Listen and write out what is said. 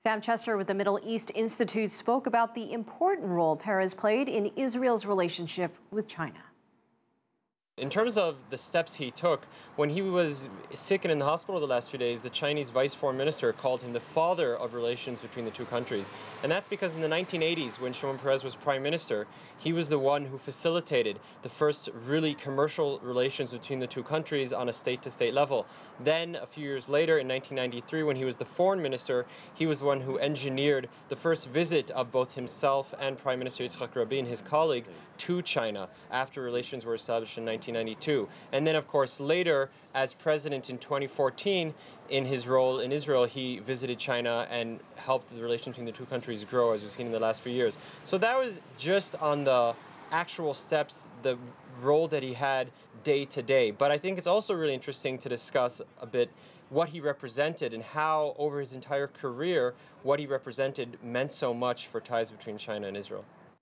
Sam Chester with the Middle East Institute spoke about the important role Peres played in Israel's relationship with China. In terms of the steps he took, when he was sick and in the hospital the last few days, the Chinese vice foreign minister called him the father of relations between the two countries. And that's because in the 1980s, when Shimon Peres was prime minister, he was the one who facilitated the first really commercial relations between the two countries on a state-to-state level. Then, a few years later, in 1993, when he was the foreign minister, he was the one who engineered the first visit of both himself and Prime Minister Yitzhak Rabin, his colleague, to China after relations were established in 1992. And then, of course, later, as president in 2014, in his role in Israel, he visited China and helped the relations between the two countries grow, as we've seen in the last few years. So that was just on the actual steps, the role that he had day to day. But I think it's also really interesting to discuss a bit what he represented and how, over his entire career, what he represented meant so much for ties between China and Israel.